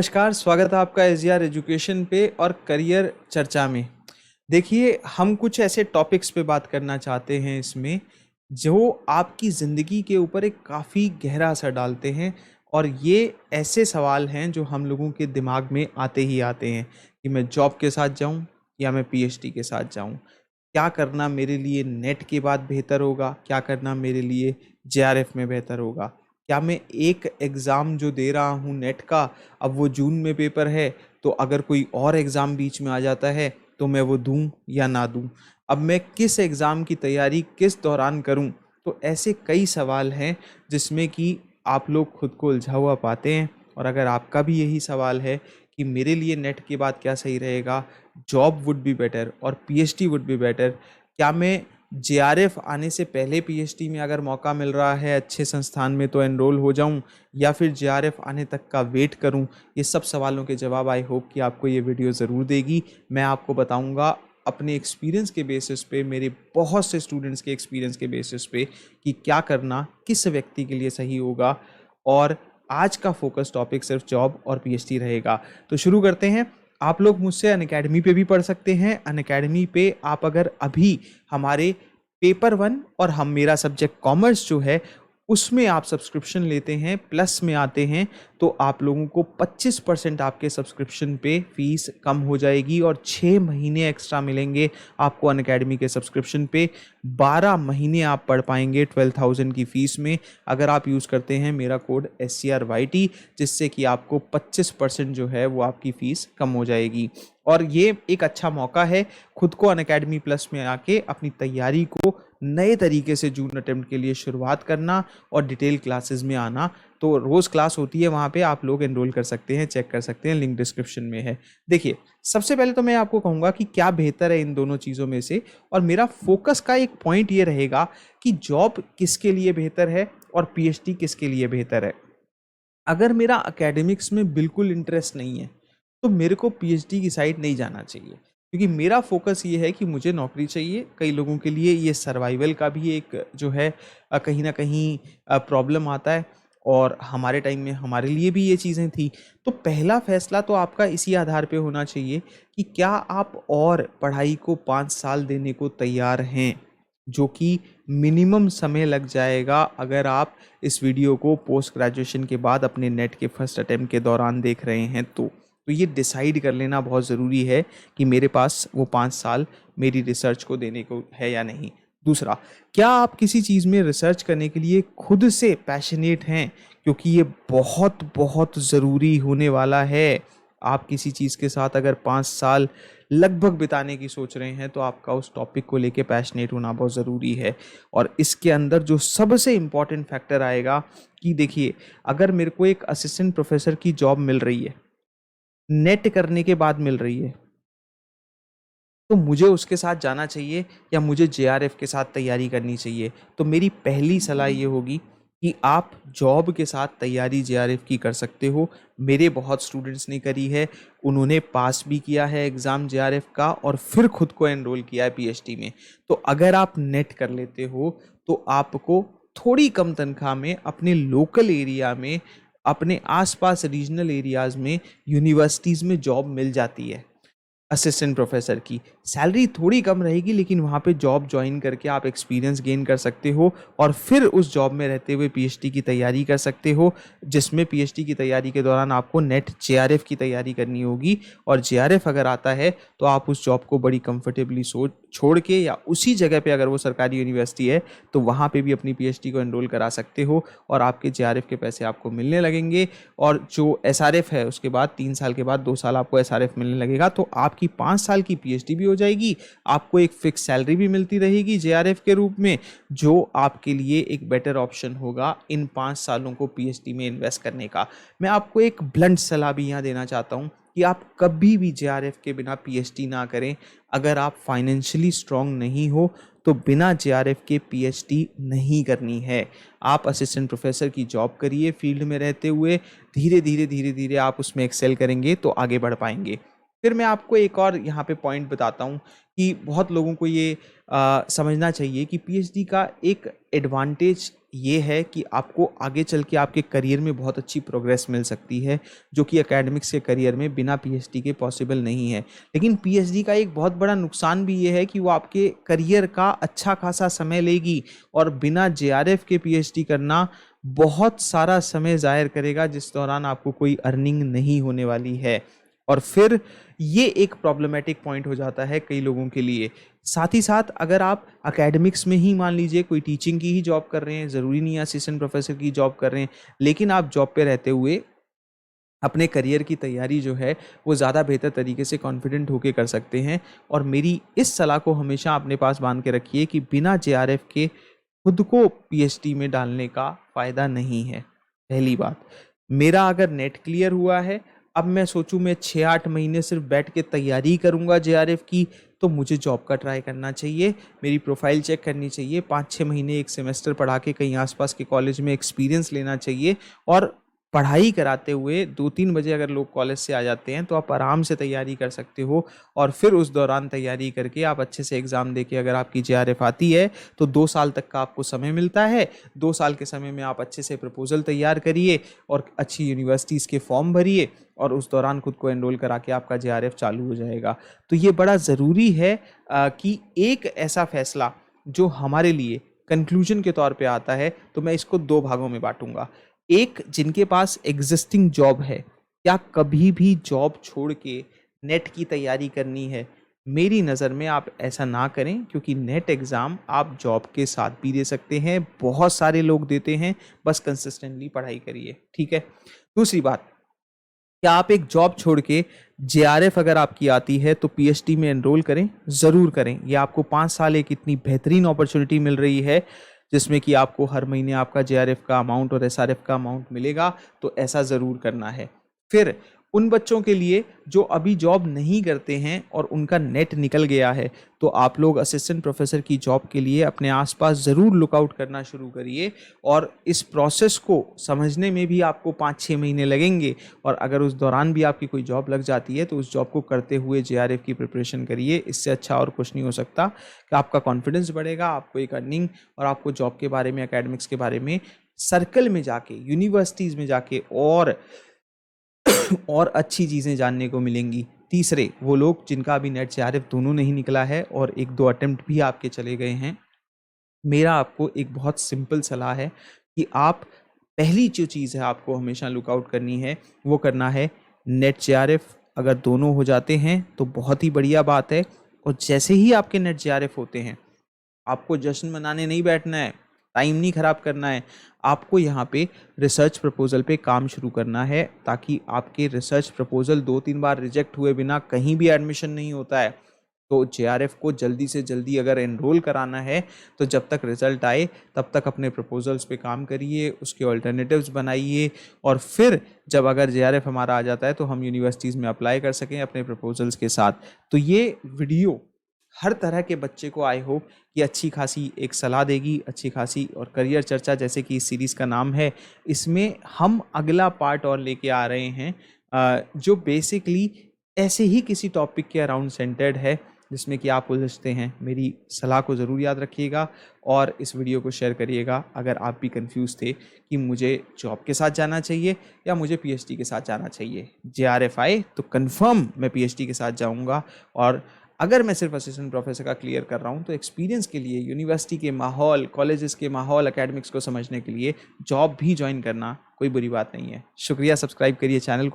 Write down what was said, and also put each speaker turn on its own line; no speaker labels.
नमस्कार, स्वागत है आपका एसजीआर एजुकेशन पे और करियर चर्चा में। देखिए, हम कुछ ऐसे टॉपिक्स पे बात करना चाहते हैं इसमें, जो आपकी ज़िंदगी के ऊपर एक काफ़ी गहरा असर डालते हैं। और ये ऐसे सवाल हैं जो हम लोगों के दिमाग में आते ही आते हैं कि मैं जॉब के साथ जाऊं या मैं पीएचडी के साथ जाऊं। क्या करना मेरे लिए नेट के बाद बेहतर होगा, क्या करना मेरे लिए जेआरएफ में बेहतर होगा। क्या मैं एक एग्ज़ाम जो दे रहा हूँ नेट का, अब वो जून में पेपर है, तो अगर कोई और एग्ज़ाम बीच में आ जाता है तो मैं वो दूं या ना दूं। अब मैं किस एग्ज़ाम की तैयारी किस दौरान करूं। तो ऐसे कई सवाल हैं जिसमें कि आप लोग खुद को उलझा हुआ पाते हैं। और अगर आपका भी यही सवाल है कि मेरे लिए नेट के बाद क्या सही रहेगा, जॉब वुड बी बेटर और पीएचडी वुड बी बेटर, क्या मैं जेआरएफ आने से पहले पीएचडी में अगर मौका मिल रहा है अच्छे संस्थान में तो एनरोल हो जाऊं, या फिर जेआरएफ आने तक का वेट करूं। ये सब सवालों के जवाब आई होप कि आपको ये वीडियो ज़रूर देगी। मैं आपको बताऊंगा अपने एक्सपीरियंस के बेसिस पे, मेरे बहुत से स्टूडेंट्स के एक्सपीरियंस के बेसिस पे, कि क्या करना किस व्यक्ति के लिए सही होगा। और आज का फोकस टॉपिक सिर्फ जॉब और पीएचडी रहेगा। तो शुरू करते हैं। आप लोग मुझसे अनअकैडमी पे भी पढ़ सकते हैं। अनअकैडमी पे आप अगर अभी हमारे पेपर वन और हम मेरा सब्जेक्ट कॉमर्स जो है उसमें आप सब्सक्रिप्शन लेते हैं, प्लस में आते हैं, तो आप लोगों को 25% आपके सब्सक्रिप्शन पे फीस कम हो जाएगी और 6 महीने एक्स्ट्रा मिलेंगे आपको अनअकैडमी के सब्सक्रिप्शन पे। 12 महीने आप पढ़ पाएंगे 12,000 की फ़ीस में, अगर आप यूज़ करते हैं मेरा कोड SCRYT, जिससे कि आपको 25% जो है वो आपकी फ़ीस कम हो जाएगी। और ये एक अच्छा मौका है खुद को अनअकैडमी प्लस में आके अपनी तैयारी को नए तरीके से जून अटेम्प्ट के लिए शुरुआत करना और डिटेल क्लासेस में आना। तो रोज़ क्लास होती है, वहाँ पे आप लोग एनरोल कर सकते हैं, चेक कर सकते हैं, लिंक डिस्क्रिप्शन में है। देखिए, सबसे पहले तो मैं आपको कहूँगा कि क्या बेहतर है इन दोनों चीज़ों में से, और मेरा फोकस का एक पॉइंट ये रहेगा कि जॉब किसके लिए बेहतर है और पीएचडी किसके लिए बेहतर है। अगर मेरा एकेडमिक्स में बिल्कुल इंटरेस्ट नहीं है तो मेरे को पीएचडी की साइड नहीं जाना चाहिए, क्योंकि मेरा फोकस ये है कि मुझे नौकरी चाहिए। कई लोगों के लिए ये सर्वाइवल का भी एक जो है कहीं ना कहीं प्रॉब्लम आता है, और हमारे टाइम में हमारे लिए भी ये चीज़ें थी। तो पहला फैसला तो आपका इसी आधार पे होना चाहिए कि क्या आप और पढ़ाई को 5 साल देने को तैयार हैं, जो कि मिनिमम समय लग जाएगा अगर आप इस वीडियो को पोस्ट ग्रेजुएशन के बाद अपने नेट के फर्स्ट अटेम्प्ट के दौरान देख रहे हैं। तो ये डिसाइड कर लेना बहुत ज़रूरी है कि मेरे पास वो 5 साल मेरी रिसर्च को देने को है या नहीं। दूसरा, क्या आप किसी चीज़ में रिसर्च करने के लिए खुद से पैशनेट हैं, क्योंकि ये बहुत बहुत ज़रूरी होने वाला है। आप किसी चीज़ के साथ अगर 5 साल लगभग बिताने की सोच रहे हैं तो आपका उस टॉपिक को लेके पैशनेट होना बहुत ज़रूरी है। और इसके अंदर जो सबसे इम्पॉर्टेंट फैक्टर आएगा कि देखिए, अगर मेरे को एक असिस्टेंट प्रोफेसर की जॉब मिल रही है, नेट करने के बाद मिल रही है, तो मुझे उसके साथ जाना चाहिए या मुझे जेआरएफ के साथ तैयारी करनी चाहिए। तो मेरी पहली सलाह ये होगी कि आप जॉब के साथ तैयारी जेआरएफ की कर सकते हो। मेरे बहुत स्टूडेंट्स ने करी है, उन्होंने पास भी किया है एग्ज़ाम जेआरएफ का और फिर खुद को एनरोल किया है पीएचडी में। तो अगर आप नेट कर लेते हो तो आपको थोड़ी कम तनख्वाह में अपने लोकल एरिया में, अपने आसपास रीजनल एरियाज़ में, यूनिवर्सिटीज़ में जॉब मिल जाती है। असिस्टेंट प्रोफेसर की सैलरी थोड़ी कम रहेगी, लेकिन वहाँ पे जॉब ज्वाइन करके आप एक्सपीरियंस गेन कर सकते हो और फिर उस जॉब में रहते हुए पीएचडी की तैयारी कर सकते हो, जिसमें पीएचडी की तैयारी के दौरान आपको नेट जेआरएफ की तैयारी करनी होगी। और जेआरएफ अगर आता है तो आप उस जॉब को बड़ी कंफर्टेबली सोच छोड़ के, या उसी जगह पे अगर वो सरकारी यूनिवर्सिटी है तो वहाँ पे भी अपनी पीएचडी को एनरोल करा सकते हो और आपके जेआरएफ के पैसे आपको मिलने लगेंगे। और जो एसआरएफ है उसके बाद 3 साल के बाद 2 साल आपको एसआरएफ मिलने लगेगा, तो आपकी 5 साल की पीएचडी भी हो जाएगी। आपको एक फिक्स सैलरी भी मिलती रहेगी जेआरएफ के रूप में, जो आपके लिए एक बेटर ऑप्शन होगा इन 5 सालों को पीएचडी में इन्वेस्ट करने का। मैं आपको एक ब्लंट सलाह भी यहाँ देना चाहता हूँ कि आप कभी भी जेआरएफ के बिना पीएचडी ना करें। अगर आप फाइनेंशियली स्ट्रांग नहीं हो तो बिना जेआरएफ के पीएचडी नहीं करनी है। आप असिस्टेंट प्रोफेसर की जॉब करिए फील्ड में रहते हुए, धीरे धीरे आप उसमें एक्सेल करेंगे तो आगे बढ़ पाएंगे। फिर मैं आपको एक और यहाँ पे पॉइंट बताता हूँ कि बहुत लोगों को ये समझना चाहिए कि पीएचडी का एक एडवांटेज ये है कि आपको आगे चल के आपके करियर में बहुत अच्छी प्रोग्रेस मिल सकती है, जो कि एकेडमिक्स के करियर में बिना पीएचडी के पॉसिबल नहीं है। लेकिन पीएचडी का एक बहुत बड़ा नुकसान भी ये है कि वो आपके करियर का अच्छा खासा समय लेगी, और बिना जेआरएफ के पीएचडी करना बहुत सारा समय ज़ाहिर करेगा, जिस दौरान आपको कोई अर्निंग नहीं होने वाली है। और फिर ये एक प्रॉब्लमेटिक पॉइंट हो जाता है कई लोगों के लिए। साथ ही साथ अगर आप एकेडमिक्स में ही मान लीजिए कोई टीचिंग की ही जॉब कर रहे हैं, ज़रूरी नहीं है असिस्टेंट प्रोफेसर की जॉब कर रहे हैं, लेकिन आप जॉब पे रहते हुए अपने करियर की तैयारी जो है वो ज़्यादा बेहतर तरीके से कॉन्फिडेंट होके कर सकते हैं। और मेरी इस सलाह को हमेशा अपने पास बांध के रखिए कि बिना जेआरएफ के खुद को पीएचडी में डालने का फ़ायदा नहीं है। पहली बात, मेरा अगर नेट क्लियर हुआ है, अब मैं सोचूं मैं 6-8 महीने सिर्फ बैठ के तैयारी करूंगा जेआरएफ की, तो मुझे जॉब का ट्राई करना चाहिए, मेरी प्रोफाइल चेक करनी चाहिए, 5-6 महीने एक सेमेस्टर पढ़ा के कहीं आसपास के कॉलेज में एक्सपीरियंस लेना चाहिए। और पढ़ाई कराते हुए 2-3 बजे अगर लोग कॉलेज से आ जाते हैं तो आप आराम से तैयारी कर सकते हो। और फिर उस दौरान तैयारी करके आप अच्छे से एग्ज़ाम देके अगर आपकी जेआरएफ आती है तो 2 साल तक का आपको समय मिलता है। 2 साल के समय में आप अच्छे से प्रपोजल तैयार करिए और अच्छी यूनिवर्सिटीज़ के फॉर्म भरिए, और उस दौरान खुद को एनरोल करा के आपका जेआरएफ चालू हो जाएगा। तो ये बड़ा ज़रूरी है कि एक ऐसा फैसला जो हमारे लिए कंक्लूजन के तौर पे आता है, तो मैं इसको 2 भागों में बांटूंगा। एक, जिनके पास एग्जिस्टिंग जॉब है, क्या कभी भी जॉब छोड़ के नेट की तैयारी करनी है? मेरी नज़र में आप ऐसा ना करें, क्योंकि नेट एग्ज़ाम आप जॉब के साथ भी दे सकते हैं, बहुत सारे लोग देते हैं, बस कंसिस्टेंटली पढ़ाई करिए, ठीक है। दूसरी बात, क्या आप एक जॉब छोड़ के जेआरएफ अगर आपकी आती है तो पीएचडी में एनरोल करें, ज़रूर करें। ये आपको 5 साल एक इतनी बेहतरीन अपॉर्चुनिटी मिल रही है जिसमें कि आपको हर महीने आपका जेआरएफ का अमाउंट और एसआरएफ का अमाउंट मिलेगा, तो ऐसा ज़रूर करना है। फिर उन बच्चों के लिए जो अभी जॉब नहीं करते हैं और उनका नेट निकल गया है, तो आप लोग असिस्टेंट प्रोफेसर की जॉब के लिए अपने आसपास ज़रूर लुकआउट करना शुरू करिए। और इस प्रोसेस को समझने में भी आपको 5-6 महीने लगेंगे, और अगर उस दौरान भी आपकी कोई जॉब लग जाती है तो उस जॉब को करते हुए जेआरएफ की प्रिपरेशन करिए। इससे अच्छा और कुछ नहीं हो सकता कि आपका कॉन्फिडेंस बढ़ेगा, आपको एक अर्निंग और आपको जॉब के बारे में, एकेडमिक्स के बारे में सर्कल में जाके, यूनिवर्सिटीज़ में जाके और अच्छी चीज़ें जानने को मिलेंगी। तीसरे, वो लोग जिनका अभी नेट जेआरएफ दोनों नहीं निकला है और 1-2 अटेम्प्ट भी आपके चले गए हैं, मेरा आपको एक बहुत सिंपल सलाह है कि आप पहली जो चीज़ है आपको हमेशा लुकआउट करनी है, वो करना है नेट जेआरएफ। अगर दोनों हो जाते हैं तो बहुत ही बढ़िया बात है, और जैसे ही आपके नेट जेआरएफ होते हैं, आपको जश्न मनाने नहीं बैठना है, टाइम नहीं खराब करना है। आपको यहाँ पे रिसर्च प्रपोजल पे काम शुरू करना है, ताकि आपके रिसर्च प्रपोजल 2-3 बार रिजेक्ट हुए बिना कहीं भी एडमिशन नहीं होता है। तो जेआरएफ को जल्दी से जल्दी अगर एनरोल कराना है, तो जब तक रिजल्ट आए तब तक अपने प्रपोजल्स पे काम करिए, उसके ऑल्टरनेटिव्स बनाइए, और फिर जब अगर जेआरएफ हमारा आ जाता है तो हम यूनिवर्सिटीज़ में अप्लाई कर सकें अपने प्रपोजल्स के साथ। तो ये वीडियो हर तरह के बच्चे को आई होप कि अच्छी खासी एक सलाह देगी, अच्छी खासी। और करियर चर्चा जैसे कि इस सीरीज़ का नाम है, इसमें हम अगला पार्ट और लेके आ रहे हैं जो बेसिकली ऐसे ही किसी टॉपिक के अराउंड सेंटर्ड है जिसमें कि आप उलझते हैं। मेरी सलाह को ज़रूर याद रखिएगा और इस वीडियो को शेयर करिएगा अगर आप भी कंफ्यूज थे कि मुझे जॉब के साथ जाना चाहिए या मुझे पीएचडी के साथ जाना चाहिए। जेआरएफ आए तो कंफर्म मैं पीएचडी के साथ जाऊंगा, और अगर मैं सिर्फ असिस्टेंट प्रोफेसर का क्लियर कर रहा हूँ तो एक्सपीरियंस के लिए, यूनिवर्सिटी के माहौल, कॉलेजेस के माहौल, एकेडमिक्स को समझने के लिए जॉब भी ज्वाइन करना कोई बुरी बात नहीं है। शुक्रिया, सब्सक्राइब करिए चैनल को।